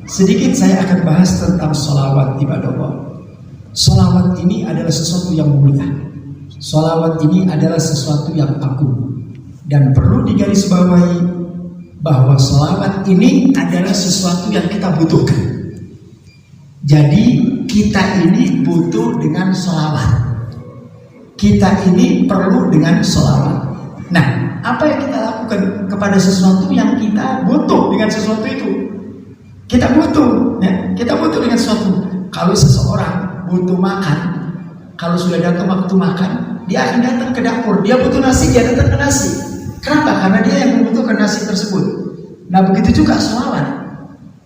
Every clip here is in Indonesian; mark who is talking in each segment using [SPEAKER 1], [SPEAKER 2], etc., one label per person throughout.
[SPEAKER 1] Sedikit saya akan bahas tentang sholawat ibadah Allah. Sholawat ini adalah sesuatu yang mulia. Sholawat ini adalah sesuatu yang agung. Dan perlu digarisbawahi bahwa sholawat ini adalah sesuatu yang kita butuhkan. Jadi kita ini butuh dengan sholawat. Kita ini perlu dengan sholawat. Nah, apa yang kita lakukan kepada sesuatu yang kita butuh dengan sesuatu itu? Kita butuh, ya? Kita butuh dengan sesuatu. Kalau seseorang butuh makan, kalau sudah datang waktu makan, dia akan datang ke dapur. Dia butuh nasi, dia datang ke nasi. Kenapa? Karena dia yang membutuhkan nasi tersebut. Nah, begitu juga sholawat.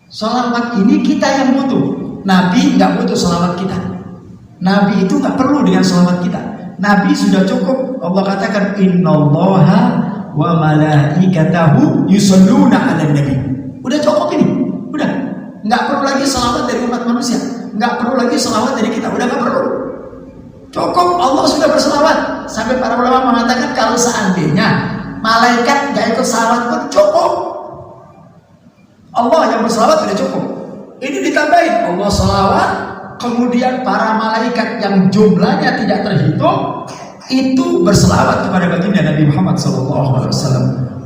[SPEAKER 1] Sholawat ini kita yang butuh. Nabi nggak butuh sholawat kita. Nabi itu nggak perlu dengan sholawat kita. Nabi sudah cukup. Allah katakan innallaha wa malaikatahu yusholluna 'alan nabi. Udah cukup ini. Udah. Nggak perlu lagi sholawat dari umat manusia. Nggak perlu lagi sholawat dari kita. Udah nggak perlu. Cukup. Allah sudah berselawat. Sampai para ulama mengatakan kalau seandainya malaikat nggak ikut sholawat pun cukup. Allah yang berselawat sudah cukup. Ini ditambahin Allah sholawat. Kemudian para malaikat yang jumlahnya tidak terhitung itu berselawat kepada baginda Nabi Muhammad SAW.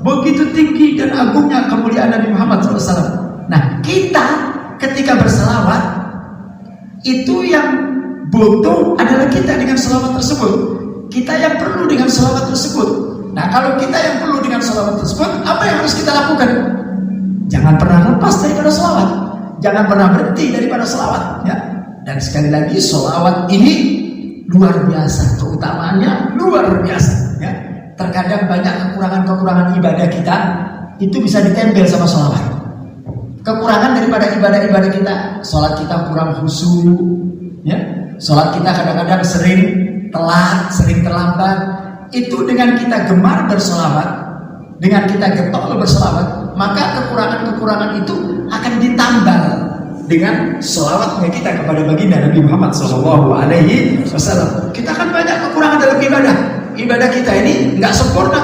[SPEAKER 1] Begitu tinggi dan agungnya kemuliaan Nabi Muhammad SAW. Nah, kita ketika berselawat itu yang butuh adalah kita dengan selawat tersebut. Kita yang perlu dengan selawat tersebut. Nah, kalau kita yang perlu dengan selawat tersebut, apa yang harus kita lakukan? Jangan pernah lepas daripada selawat. Jangan pernah berhenti daripada selawat, ya. Dan sekali lagi sholawat ini luar biasa, keutamaannya luar biasa, ya. Terkadang banyak kekurangan-kekurangan ibadah kita itu bisa ditempel sama sholawat. Kekurangan daripada ibadah-ibadah kita, sholat kita kurang khusyuk, ya. Sholat kita kadang-kadang sering telat, sering terlambat. Itu dengan kita gemar bersolawat, dengan kita getol bersolawat, maka kekurangan-kekurangan itu akan ditambal dengan sholawatnya kita kepada baginda Nabi Muhammad SAW. Kita kan banyak kekurangan dalam ibadah. Ibadah kita ini nggak sempurna.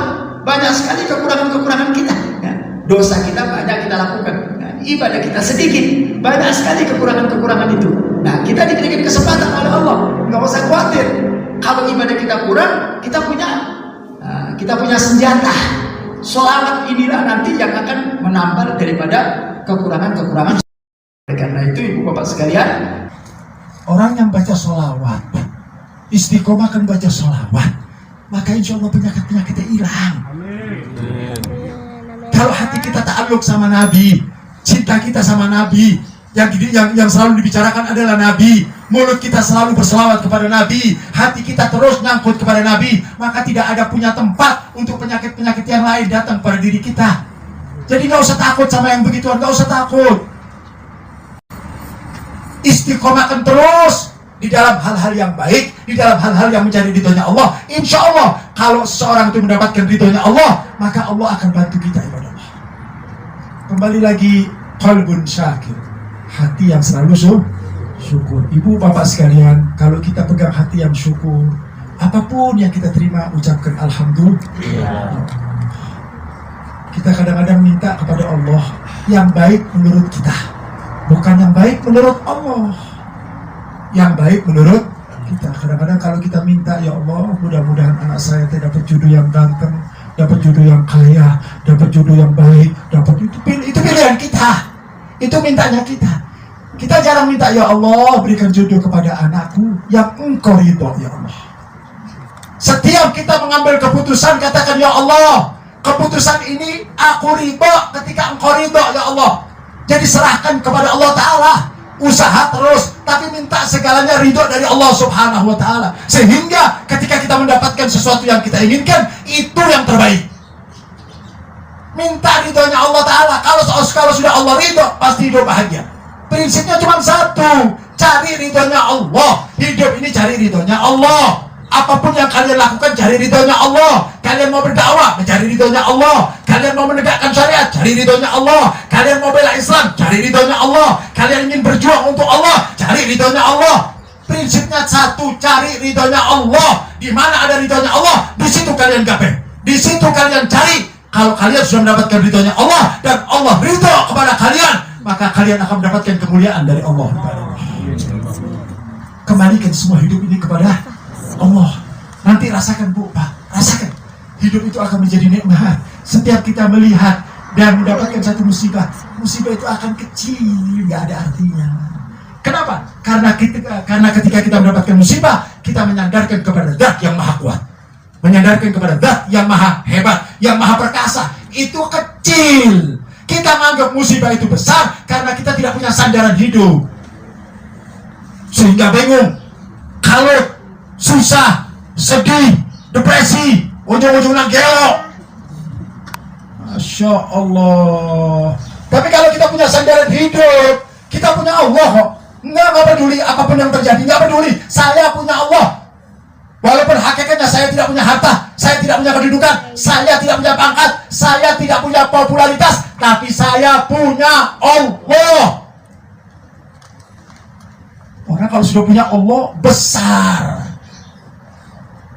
[SPEAKER 1] Banyak sekali kekurangan-kekurangan kita. Ya. Dosa kita banyak kita lakukan. Nah, ibadah kita sedikit. Banyak sekali kekurangan-kekurangan itu. Nah, kita diberikan kesempatan oleh Allah. Nggak usah khawatir. Kalau ibadah kita kurang, kita punya senjata. Sholawat inilah nanti yang akan menambal daripada kekurangan-kekurangan. Karena itu ibu bapak sekalian, orang yang baca sholawat, istiqomah baca sholawat, maka insya Allah penyakit-penyakitnya hilang. Kalau hati kita ta'alluq sama Nabi, cinta kita sama Nabi, yang selalu dibicarakan adalah Nabi, mulut kita selalu berselawat kepada Nabi, hati kita terus nyangkut kepada Nabi, maka tidak ada punya tempat untuk penyakit-penyakit yang lain datang pada diri kita. Jadi nggak usah takut sama yang begituan, nggak usah takut. Istiqomahkan terus di dalam hal-hal yang baik, di dalam hal-hal yang mencari ridhonya Allah. Insya Allah kalau seseorang itu mendapatkan ridhonya Allah, maka Allah akan bantu kita ibadah Allah. Kembali lagi, qalbun syakir, hati yang selalu syukur. Ibu bapak sekalian, kalau kita pegang hati yang syukur, apapun yang kita terima ucapkan alhamdulillah. Kita kadang-kadang minta kepada Allah yang baik menurut kita, bukan yang baik menurut Allah. Yang baik menurut kita. Kadang-kadang kalau kita minta, ya Allah, mudah-mudahan anak saya dapat jodoh yang ganteng, dapat jodoh yang kaya, dapat jodoh yang baik, dapat itu pilihan kita. Itu mintanya kita. Kita jarang minta, ya Allah, berikan jodoh kepada anakku yang Engkau ridho, ya Allah. Setiap kita mengambil keputusan, katakan, ya Allah, keputusan ini aku ridho ketika Engkau ridho, ya Allah. Jadi serahkan kepada Allah Ta'ala. Usaha terus, tapi minta segalanya ridho dari Allah Subhanahu wa Ta'ala. Sehingga ketika kita mendapatkan sesuatu yang kita inginkan, itu yang terbaik. Minta ridhonya Allah Ta'ala. Kalau sudah Allah ridho, pasti hidup bahagia. Prinsipnya cuma satu, cari ridhonya Allah. Hidup ini cari ridhonya Allah. Apapun yang kalian lakukan, cari ridhonya Allah. Kalian mau berdakwah, mencari ridhonya Allah. Kalian mau menegakkan syariat, cari ridhonya Allah. Kalian mau bela Islam, cari ridhonya Allah. Kalian ingin berjuang untuk Allah, cari ridhonya Allah. Prinsipnya satu, cari ridhonya Allah. Di mana ada ridhonya Allah, di situ kalian gapai. Di situ kalian cari. Kalau kalian sudah mendapatkan ridhonya Allah dan Allah ridho kepada kalian,
[SPEAKER 2] maka kalian akan mendapatkan kemuliaan dari Allah. Kembalikan semua hidup ini kepada Allah. Nanti rasakan Bu, Pak, rasakan. Hidup itu akan menjadi nikmat. Setiap kita melihat dan mendapatkan satu musibah, musibah itu akan kecil, nggak ada artinya. Kenapa? Karena ketika kita mendapatkan musibah, kita menyandarkan kepada Zat yang Maha Kuat, menyandarkan kepada Zat yang Maha Hebat, yang Maha Perkasa. Itu kecil. Kita menganggap musibah itu besar karena kita tidak punya sandaran hidup, sehingga bingung, kalut, susah, sedih, depresi, ujung-ujungnya gelo. Masya Allah. Tapi kalau kita punya sandaran hidup, kita punya Allah kok. Nggak peduli apapun yang terjadi, nggak peduli. Saya punya Allah. Walaupun hakikatnya saya tidak punya harta, saya tidak punya kedudukan, saya tidak punya pangkat, saya tidak punya popularitas, tapi saya punya Allah. Orang kalau sudah punya Allah, besar.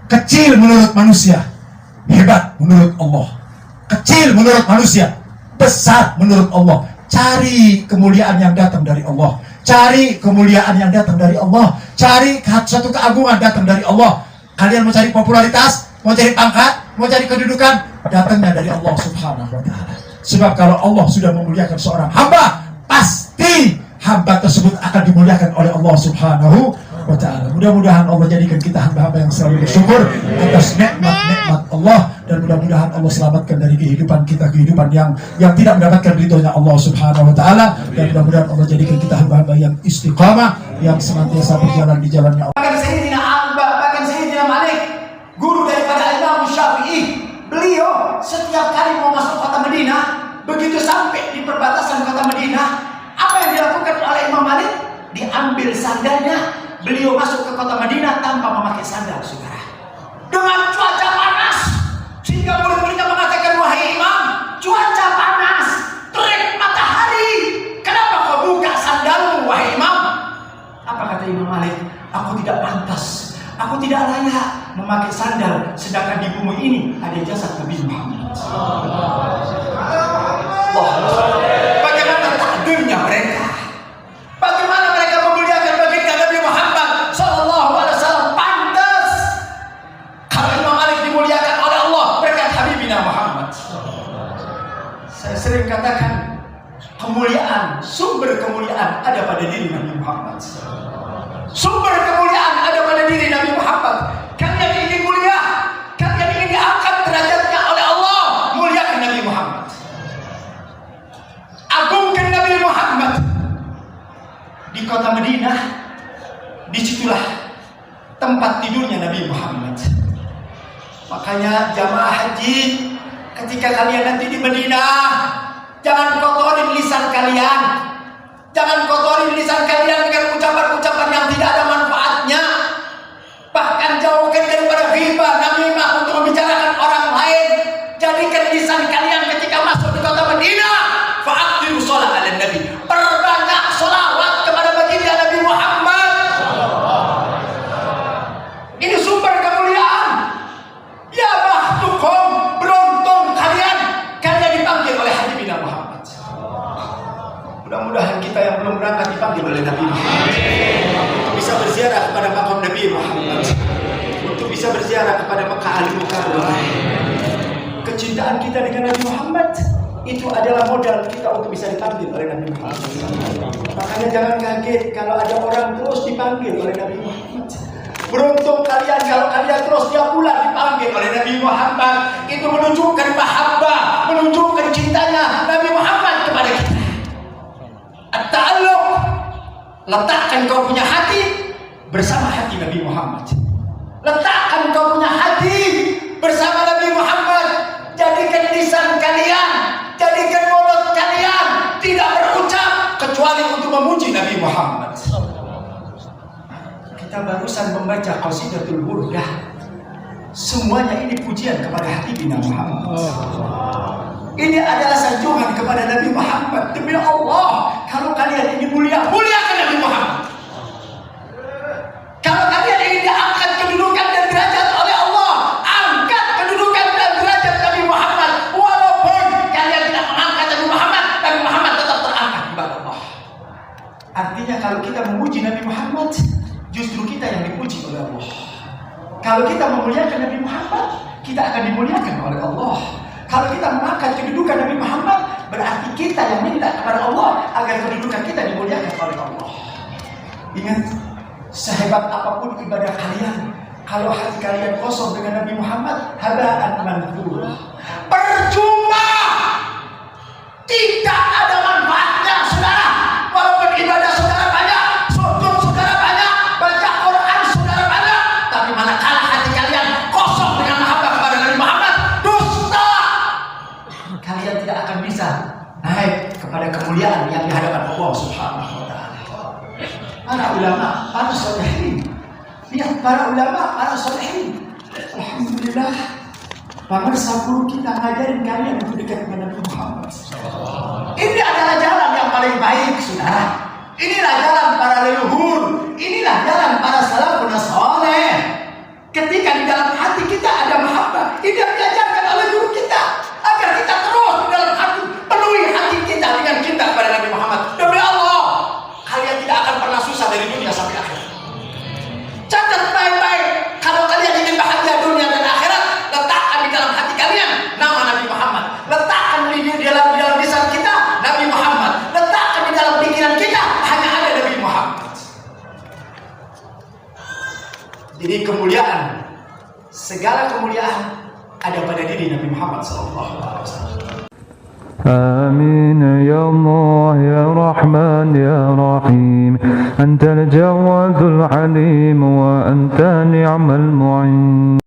[SPEAKER 2] Kecil menurut manusia, hebat menurut Allah. Kecil menurut manusia, besar menurut Allah. Cari kemuliaan yang datang dari Allah. Cari kemuliaan yang datang dari Allah. Cari satu keagungan datang dari Allah. Kalian mau cari popularitas, mau cari pangkat, mau cari kedudukan, datangnya dari Allah Subhanahu wa Ta'ala. Sebab kalau Allah sudah memuliakan seorang hamba, pasti hamba tersebut akan dimuliakan oleh Allah Subhanahu wa Ta'ala. Mudah-mudahan Allah jadikan kita hamba-hamba yang selalu bersyukur atas nikmat-nikmat Allah, dan mudah-mudahan Allah selamatkan dari kehidupan kita, kehidupan yang tidak mendapatkan ridhonya Allah Subhanahu wa Ta'ala, dan mudah-mudahan Allah jadikan kita hamba-hamba yang istiqamah, yang senantiasa berjalan di jalannya Allah.
[SPEAKER 1] Bahkan Sayyidina Malik, guru daripada Imam Syafi'i, beliau setiap kali mau masuk kota Madinah, begitu sampai di perbatasan kota Madinah, apa yang dilakukan oleh Imam Malik? Diambil sandalnya, beliau masuk ke kota Madinah tanpa memakai sandal, saudara. Dengan cuaca panas, sehingga murid-muridnya mengatakan, wahai Imam, cuaca panas, terik matahari, kenapa kau buka sandalmu, wahai Imam? Apa kata Imam Malik? Aku tidak pantas, aku tidak layak memakai sandal, sedangkan di bumi ini ada jasad Nabi Muhammad. Bagaimana takdirnya mereka? Bagaimana mereka memuliakan baginda Nabi Muhammad Sallallahu Alaihi Wasallam? Pantas kalau Imam Malik dimuliakan oleh Allah berkat Habibina Muhammad. Saya sering katakan, kemuliaan, sumber kemuliaan ada pada diri Nabi Muhammad. Sumber kemuliaan ada pada diri Nabi Muhammad. Kalian ingin mulia, kalian ingin diangkat derajatnya oleh Allah, muliakan Nabi Muhammad, agungkan Nabi Muhammad. Di kota Madinah, disitulah tempat tidurnya Nabi Muhammad. Makanya jamaah haji, ketika kalian nanti di Madinah, jangan kotorin lisan kalian. Jangan kotorin lisan kalian dengan ucapan-ucapan yang tidak ada manfaatnya. Bahkan jauhkan daripada ghibah, namimah untuk membicarakan orang lain. Jadikan lisan kalian ketika masuk di kota Madinah, fa'aqimu sholat ala Nabi. Perbanyak sholawat kepada baginda Nabi Muhammad. Ini sumber kemuliaan. Ya bahtukum, beruntung kalian, kalian dipanggil oleh Habibina Muhammad. Mudah-mudahan kita yang belum berangkat dipanggil oleh Nabi Muhammad untuk bisa berziarah kepada makam Nabi Muhammad, untuk bisa berziarah kepada Mekah Al-Mukarramah. Kecintaan kita dengan Nabi Muhammad itu adalah modal kita untuk bisa dipanggil oleh Nabi Muhammad. Makanya jangan kaget kalau ada orang terus dipanggil oleh Nabi Muhammad. Beruntung kalian kalau kalian terus tiap bulan dipanggil oleh Nabi Muhammad. Itu menunjukkan mahabbah, menunjukkan cintanya Nabi Muhammad kepada kita. At-ta'alluq, letakkan kau punya hati bersama hati Nabi Muhammad. Letakkan kau punya hati bersama Nabi Muhammad. Jadikan lisan kalian, jadikan mulut kalian tidak berucap kecuali untuk memuji Nabi Muhammad. Kita barusan membaca Qasidatul Burdah. Semuanya ini pujian kepada Habibina Muhammad. Ini adalah sanjungan kepada Nabi Muhammad. Demi Allah, kalau kalian ingin mulia, muliakan Nabi Muhammad. Kalau kalian ingin diangkat kedudukan dan derajat oleh Allah, angkat kedudukan dan derajat Nabi Muhammad. Walaupun kalian tidak mengangkat Nabi Muhammad tetap terangkat kepada Allah. memuji Nabi Muhammad, justru kita yang dipuji oleh Allah. Kalau kita memuliakan Nabi Muhammad, kita akan dimuliakan oleh Allah. Kalau kita mengangkat kedudukan Nabi Muhammad, berarti kita yang minta kepada Allah agar kedudukan kita dimuliakan oleh Allah. Ingat, sehebat apapun ibadah kalian, kalau hati kalian kosong dengan Nabi Muhammad, haba'an manthura, percuma, tidak ada manfaatnya, saudara. Walaupun ibadah saudara banyak, sujud saudara banyak, baca Quran saudara banyak, tapi manakala hati kalian kosong dengan mahabbah kepada Nabi Muhammad, dusta. Kalian tidak akan bisa naik kepada kemuliaan yang di hadapan Allah Subhanahu wa taala. Para ulama, para sholihin. Lihat para ulama, para sholihin. Alhamdulillah, pemirsa guru kita ngajarin kalian untuk dekat dengan Nabi Muhammad. Ini adalah jalan yang paling baik, saudara. Inilah jalan para leluhur. Inilah jalan para salafun saleh. Ketika di dalam hati kita ada mahabbah, ini yang diajarkan oleh guru kita, agar kita terus di dalam hati, penuhi hati kita dengan cinta kepada Nabi Muhammad. Demi Allah, kalian tidak akan pernah susah dari dunia sampai akhirat. Catat baik-baik, kalau kalian ingin bahagia dunia dan akhirat, letakkan di dalam hati kalian nama Nabi Muhammad. Letakkan di dalam lisan kita Nabi Muhammad. Letakkan di dalam pikiran kita hanya ada Nabi Muhammad. Jadi kemuliaan, segala kemuliaan ada pada diri Nabi Muhammad SAW.
[SPEAKER 3] آمين يا الله يا رحمن يا رحيم أنت الجواد الحليم وأنت نعم المعين